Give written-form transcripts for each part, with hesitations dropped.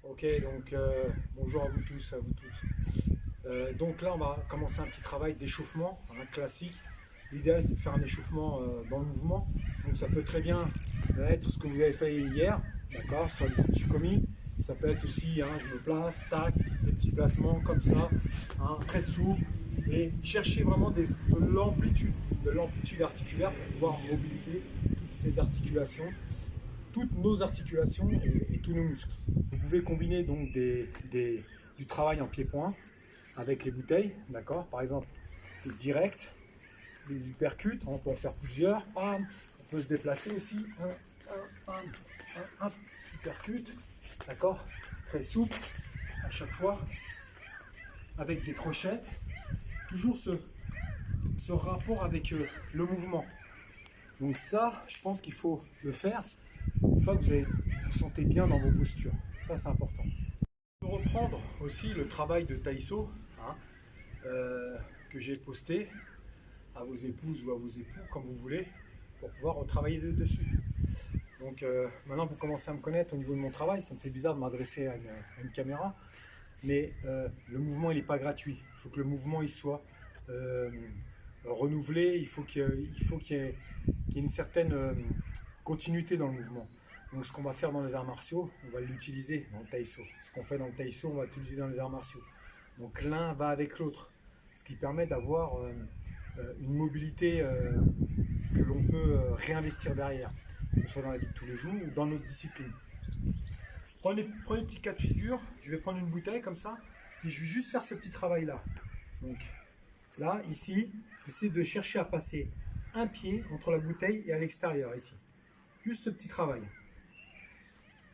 Ok, donc bonjour à vous tous, à vous toutes. Donc là, on va commencer un petit travail d'échauffement, classique. L'idéal, c'est de faire un échauffement dans le mouvement. Donc ça peut très bien être ce que vous avez fait hier, d'accord, sur les petits commis. Ça peut être aussi, je me place, tac, des petits placements comme ça, très souple. Et chercher vraiment de l'amplitude articulaire pour pouvoir mobiliser toutes ces articulations, toutes nos articulations et tous nos muscles. Vous pouvez combiner donc du travail en pied-point avec les bouteilles, d'accord. Par exemple, les directs, les uppercuts, on peut en faire plusieurs. On peut se déplacer aussi. Un uppercut, d'accord, très souple à chaque fois, avec des crochets. Toujours ce rapport avec le mouvement. Donc ça, je pense qu'il faut le faire une fois que vous vous sentez bien dans vos postures. Ça, c'est important. On peut reprendre aussi le travail de Taiso que j'ai posté à vos épouses ou à vos époux, comme vous voulez, pour pouvoir retravailler dessus. Donc maintenant, vous commencez à me connaître au niveau de mon travail. Ça me fait bizarre de m'adresser à une caméra, mais le mouvement, il n'est pas gratuit. Il faut que le mouvement il soit renouvelé. Il faut qu'il y ait une certaine continuité dans le mouvement. Donc ce qu'on va faire dans les arts martiaux, on va l'utiliser dans le Taiso. Ce qu'on fait dans le Taiso, on va l'utiliser dans les arts martiaux. Donc l'un va avec l'autre, ce qui permet d'avoir une mobilité que l'on peut réinvestir derrière, que ce soit dans la vie de tous les jours ou dans notre discipline. Prenez un petit cas de figure, je vais prendre une bouteille comme ça, et je vais juste faire ce petit travail-là. Donc là, ici, j'essaie de chercher à passer un pied entre la bouteille et à l'extérieur, ici. Juste ce petit travail.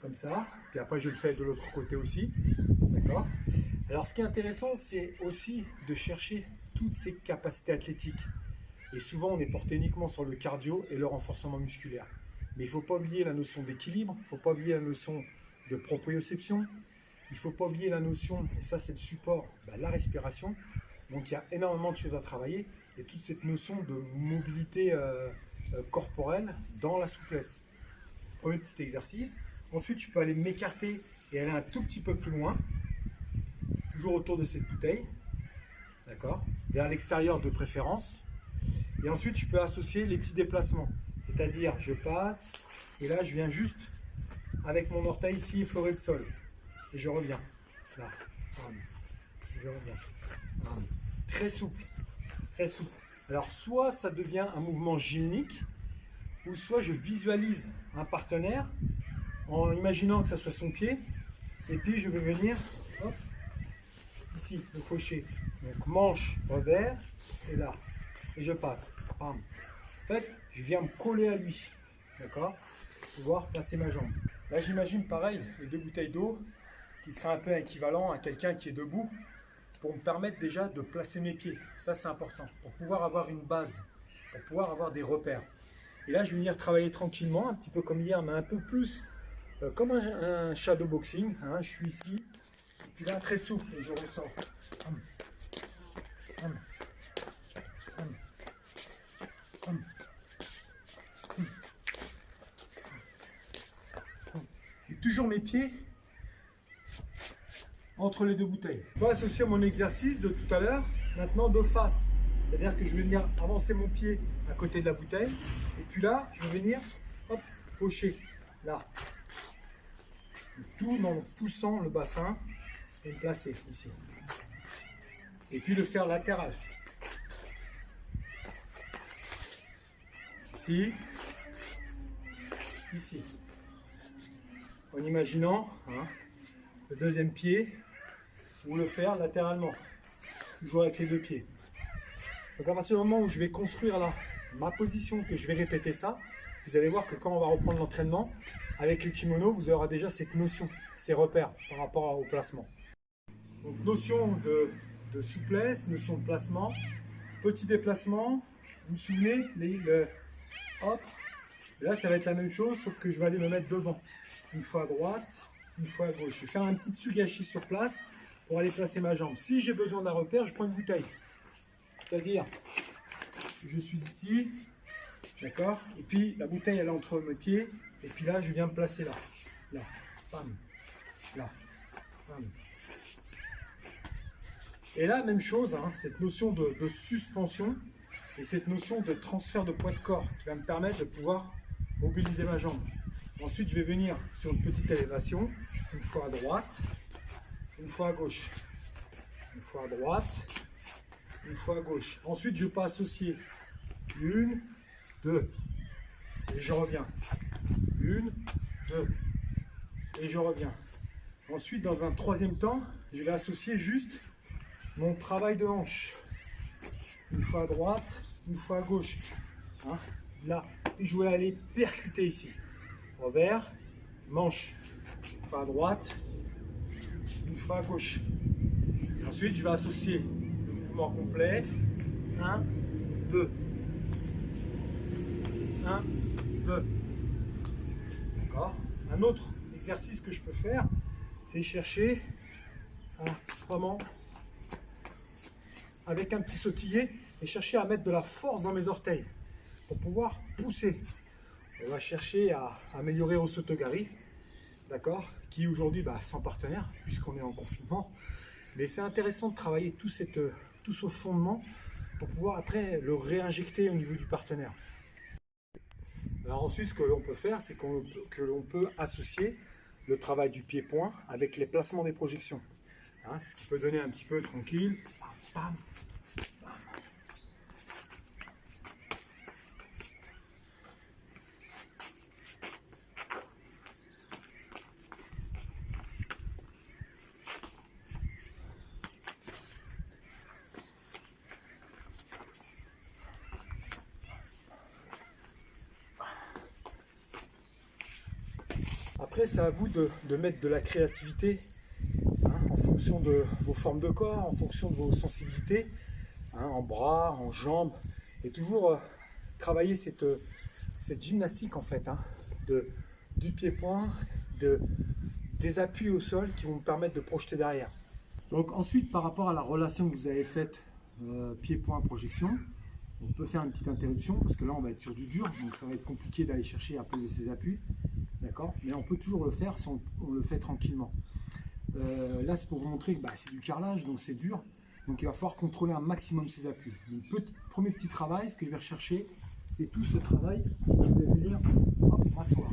Comme ça, puis après je le fais de l'autre côté aussi, d'accord. Alors ce qui est intéressant, c'est aussi de chercher toutes ces capacités athlétiques. Et souvent on est porté uniquement sur le cardio et le renforcement musculaire. Mais il ne faut pas oublier la notion d'équilibre, il ne faut pas oublier la notion de proprioception, il ne faut pas oublier la notion, et ça c'est le support, la respiration. Donc il y a énormément de choses à travailler, et toute cette notion de mobilité corporelle dans la souplesse. Premier petit exercice. Ensuite, je peux aller m'écarter et aller un tout petit peu plus loin, toujours autour de cette bouteille, d'accord, vers l'extérieur de préférence. Et ensuite, je peux associer les petits déplacements, c'est-à-dire je passe et là, je viens juste avec mon orteil ici effleurer le sol et je reviens. Là, je reviens. Très souple, très souple. Alors, soit ça devient un mouvement gymnique, ou soit je visualise un partenaire en imaginant que ça soit son pied, et puis je vais venir hop, ici, le faucher. Donc manche, revers, et là, et je passe. En fait, je viens me coller à lui, d'accord, pour pouvoir placer ma jambe. Là, j'imagine pareil, les deux bouteilles d'eau qui seraient un peu équivalent à quelqu'un qui est debout, pour me permettre déjà de placer mes pieds. Ça, c'est important, pour pouvoir avoir une base, pour pouvoir avoir des repères. Et là, je vais venir travailler tranquillement, un petit peu comme hier, mais un peu plus comme un shadow boxing. Je suis ici, et puis là, très souple, et je ressors. Et toujours mes pieds entre les deux bouteilles. Je peux associer mon exercice de tout à l'heure, maintenant de face. C'est-à-dire que je vais venir avancer mon pied à côté de la bouteille, et puis là, je vais venir faucher, là. Tout en poussant le bassin et le placer ici. Et puis le faire latéral. Ici. Ici. En imaginant le deuxième pied ou le faire latéralement. Toujours avec les deux pieds. Donc à partir du moment où je vais construire là ma position, que je vais répéter ça, vous allez voir que quand on va reprendre l'entraînement, avec le kimono, vous aurez déjà cette notion, ces repères par rapport au placement. Donc notion de souplesse, notion de placement, petit déplacement, vous vous souvenez, hop, et là ça va être la même chose, sauf que je vais aller me mettre devant, une fois à droite, une fois à gauche. Je vais faire un petit tsugashi sur place pour aller placer ma jambe. Si j'ai besoin d'un repère, je prends une bouteille, c'est-à-dire je suis ici, d'accord, et puis la bouteille elle est entre mes pieds, et puis là je viens me placer là, là, bam, là, Et là, même chose, hein, cette notion de suspension et cette notion de transfert de poids de corps qui va me permettre de pouvoir mobiliser ma jambe. Ensuite, je vais venir sur une petite élévation, une fois à droite, une fois à gauche, une fois à droite, une fois à gauche. Ensuite, je peux associer une, deux, et je reviens. Une, deux, et je reviens. Ensuite, dans un troisième temps, je vais associer juste mon travail de hanche. Une fois à droite, une fois à gauche. Hein, là, et je vais aller percuter ici. Revers, manche. Une fois à droite, une fois à gauche. Ensuite, je vais associer le mouvement complet. 1, 2. 1, 2. D'accord. Un autre exercice que je peux faire, c'est chercher à vraiment, avec un petit sautillet, et chercher à mettre de la force dans mes orteils pour pouvoir pousser. On va chercher à améliorer Osotogari, d'accord, qui aujourd'hui sans partenaire puisqu'on est en confinement. Mais c'est intéressant de travailler tout ce fondement pour pouvoir après le réinjecter au niveau du partenaire. Alors ensuite, ce que l'on peut faire, c'est que l'on peut associer le travail du pied-point avec les placements des projections. Hein, ce qui peut donner un petit peu tranquille. Bam, bam, bam. Après, c'est à vous de mettre de la créativité, hein, en fonction de vos formes de corps, en fonction de vos sensibilités, hein, en bras, en jambes, et toujours travailler cette gymnastique en fait, hein, du pied-point, des appuis au sol qui vont me permettre de projeter derrière. Donc ensuite, par rapport à la relation que vous avez faite pied-point-projection, on peut faire une petite interruption parce que là on va être sur du dur, donc ça va être compliqué d'aller chercher à poser ses appuis. D'accord, mais on peut toujours le faire si on le fait tranquillement. Là, c'est pour vous montrer que c'est du carrelage, donc c'est dur. Donc il va falloir contrôler un maximum ses appuis. Donc, premier petit travail, ce que je vais rechercher, c'est tout ce travail où je vais venir m'asseoir.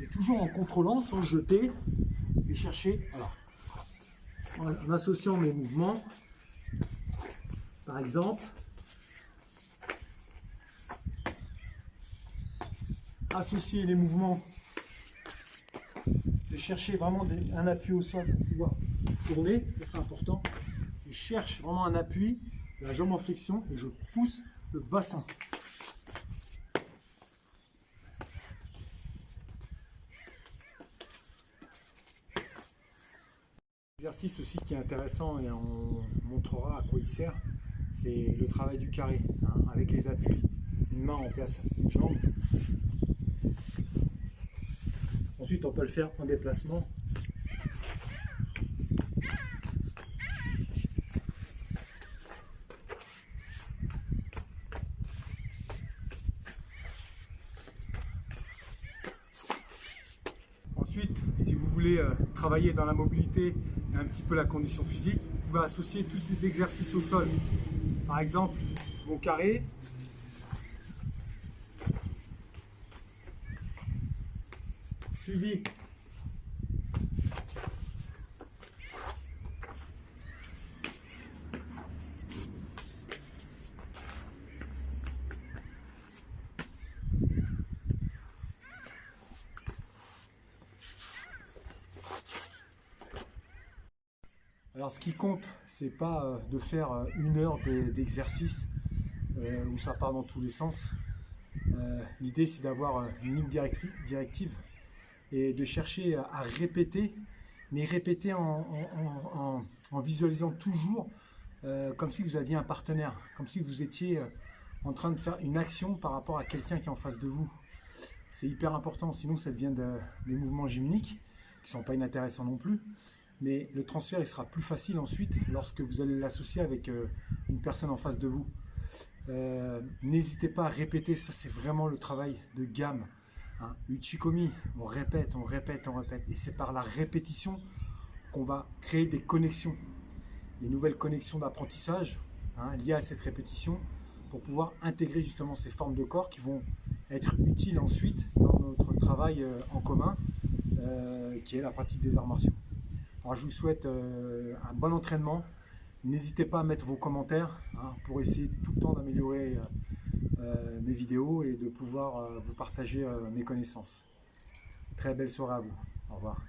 Et toujours en contrôlant, sans jeter, et chercher, en associant mes mouvements, par exemple, associer les mouvements, de chercher vraiment un appui au sol pour pouvoir tourner, c'est important. Je cherche vraiment un appui, la jambe en flexion et je pousse le bassin. L'exercice aussi qui est intéressant et on montrera à quoi il sert, c'est le travail du carré, hein, avec les appuis. Une main en place, une jambe. Ensuite, on peut le faire en déplacement. Ensuite, si vous voulez travailler dans la mobilité et un petit peu la condition physique, vous pouvez associer tous ces exercices au sol. Par exemple, mon carré. Suivi alors ce qui compte, c'est pas de faire 1 heure d'exercice où ça part dans tous les sens. L'idée c'est d'avoir une ligne directive et de chercher à répéter, mais répéter en visualisant toujours comme si vous aviez un partenaire, comme si vous étiez en train de faire une action par rapport à quelqu'un qui est en face de vous. C'est hyper important, sinon ça devient des mouvements gymniques qui ne sont pas inintéressants non plus, mais le transfert il sera plus facile ensuite lorsque vous allez l'associer avec une personne en face de vous. N'hésitez pas à répéter, ça c'est vraiment le travail de gamme. Hein. Uchikomi, on répète, on répète, on répète. Et c'est par la répétition qu'on va créer des connexions, des nouvelles connexions d'apprentissage liées à cette répétition pour pouvoir intégrer justement ces formes de corps qui vont être utiles ensuite dans notre travail en commun, qui est la pratique des arts martiaux. Alors je vous souhaite un bon entraînement. N'hésitez pas à mettre vos commentaires pour essayer tout le temps d'améliorer mes vidéos et de pouvoir vous partager mes connaissances. Très belle soirée à vous. Au revoir.